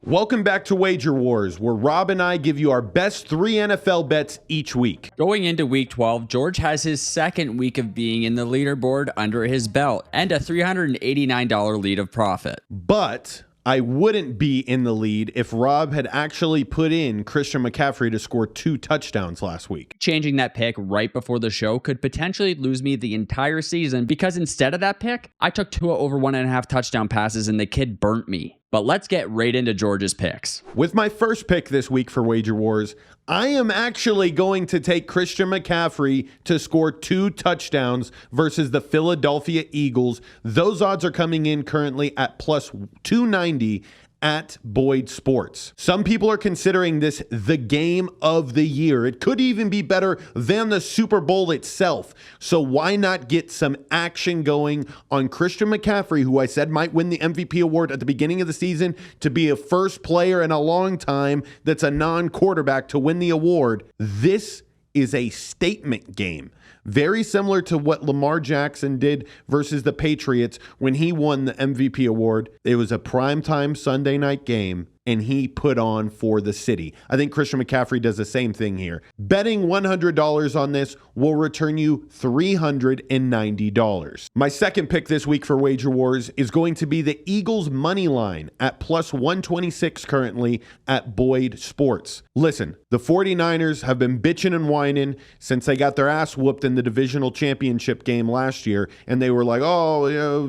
Welcome back to Wager Wars, where Rob and I give you our best 3 NFL bets each week. Going into week 12, George has his second week of being in the leaderboard under his belt and a $389 lead of profit. But I wouldn't be in the lead if Rob had actually put in Christian McCaffrey to score 2 touchdowns last week. Changing that pick right before the show could potentially lose me the entire season because instead of that pick, I took Tua over 1.5 touchdown passes and the kid burnt me. But let's get right into George's picks. With my first pick this week for Wager Wars, I am actually going to take Christian McCaffrey to score 2 touchdowns versus the Philadelphia Eagles. Those odds are coming in currently at plus 290 at Boyd Sports. Some people are considering this the game of the year. It could even be better than the Super Bowl itself. So why not get some action going on Christian McCaffrey, who I said might win the MVP award at the beginning of the season, to be a first player in a long time that's a non-quarterback to win the award. This is a statement game. Very similar to what Lamar Jackson did versus the Patriots when he won the MVP award. It was a primetime Sunday night game, and he put on for the city. I think Christian McCaffrey does the same thing here. Betting $100 on this will return you $390. My second pick this week for Wager Wars is going to be the Eagles money line at plus 126 currently at Boyd Sports. Listen, the 49ers have been bitching and whining since they got their ass whooped in the divisional championship game last year, and they were like,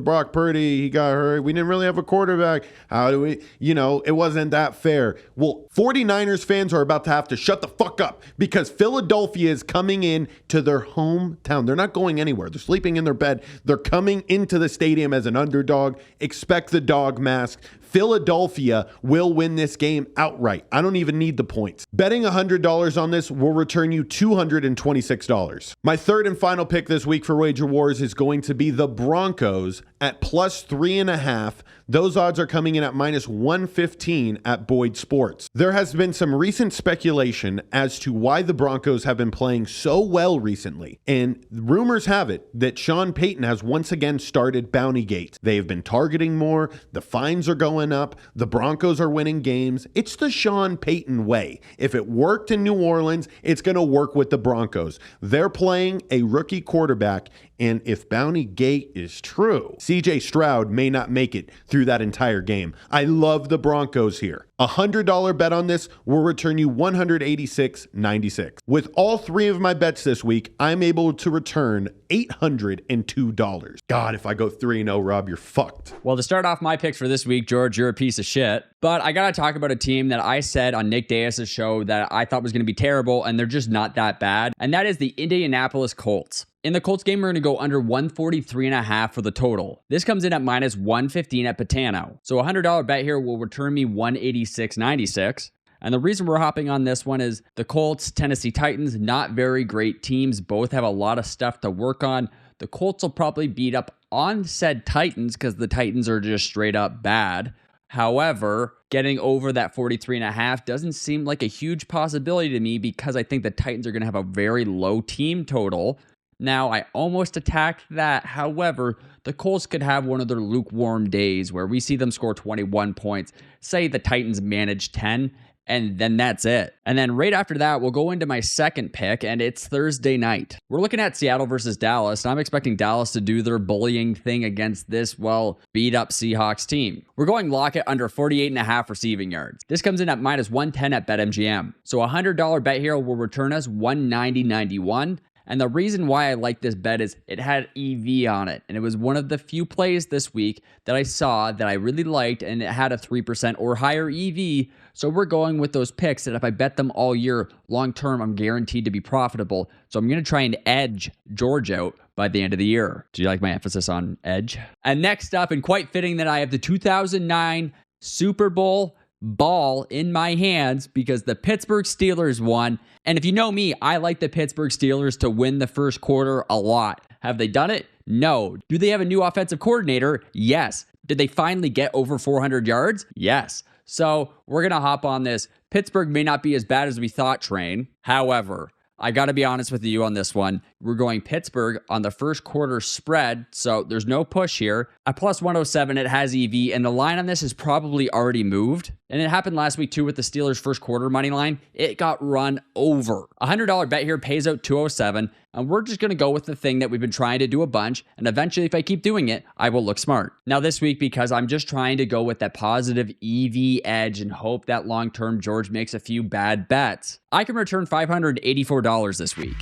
Brock Purdy, he got hurt. We didn't really have a quarterback. How do we, it wasn't that fair. Well, 49ers fans are about to have to shut the fuck up because Philadelphia is coming in to their hometown. They're not going anywhere. They're sleeping in their bed. They're coming into the stadium as an underdog. Expect the dog mask. Philadelphia will win this game outright. I don't even need the points. Betting $100 on this will return you $226. My third and final pick this week for Wager Wars is going to be the Broncos at plus 3.5. Those odds are coming in at minus 115 at Boyd Sports. There has been some recent speculation as to why the Broncos have been playing so well recently. And rumors have it that Sean Payton has once again started Bountygate. They have been targeting more. The fines are going up. The Broncos are winning games. It's the Sean Payton way. If it worked in New Orleans, it's going to work with the Broncos. They're playing a rookie quarterback, and if Bountygate is true, CJ Stroud may not make it through that entire game. I love the Broncos here. $100 bet on this will return you $186.96. With all 3 of my bets this week, I'm able to return $802. God, if I go 3-0, Rob, you're fucked. Well, to start off my picks for this week, George, you're a piece of shit. But I got to talk about a team that I said on Nick Diaz's show that I thought was going to be terrible, and they're just not that bad. And that is the Indianapolis Colts. In the Colts game, we're going to go under 143.5 for the total. This comes in at minus 115 at Patano. So a $100 bet here will return me $186.96. And the reason we're hopping on this one is the Colts, Tennessee Titans, not very great teams. Both have a lot of stuff to work on. The Colts will probably beat up on said Titans because the Titans are just straight up bad. However, getting over that 43.5 doesn't seem like a huge possibility to me because I think the Titans are going to have a very low team total. Now, I almost attacked that. However, the Colts could have one of their lukewarm days where we see them score 21 points, say the Titans manage 10, and then that's it. And then right after that, we'll go into my second pick, and it's Thursday night. We're looking at Seattle versus Dallas, and I'm expecting Dallas to do their bullying thing against this, beat-up Seahawks team. We're going Lockett under 48.5 receiving yards. This comes in at minus 110 at BetMGM. So a $100 bet here will return us $190.91. And the reason why I like this bet is it had EV on it. And it was one of the few plays this week that I saw that I really liked, and it had a 3% or higher EV. So we're going with those picks that if I bet them all year long term, I'm guaranteed to be profitable. So I'm going to try and edge George out by the end of the year. Do you like my emphasis on edge? And next up, and quite fitting that I have the 2009 Super Bowl ball in my hands because the Pittsburgh Steelers won. And if you know me, I like the Pittsburgh Steelers to win the first quarter a lot. Have they done it? No. Do they have a new offensive coordinator? Yes. Did they finally get over 400 yards? Yes. So we're going to hop on this Pittsburgh may not be as bad as we thought train. However, I got to be honest with you on this one. We're going Pittsburgh on the first quarter spread, so there's no push here. At plus 107, it has EV, and the line on this is probably already moved. And it happened last week too with the Steelers' first quarter money line. It got run over. $100 bet here pays out 207, and we're just going to go with the thing that we've been trying to do a bunch, and eventually if I keep doing it, I will look smart. Now this week, because I'm just trying to go with that positive EV edge and hope that long-term George makes a few bad bets, I can return $584 this week.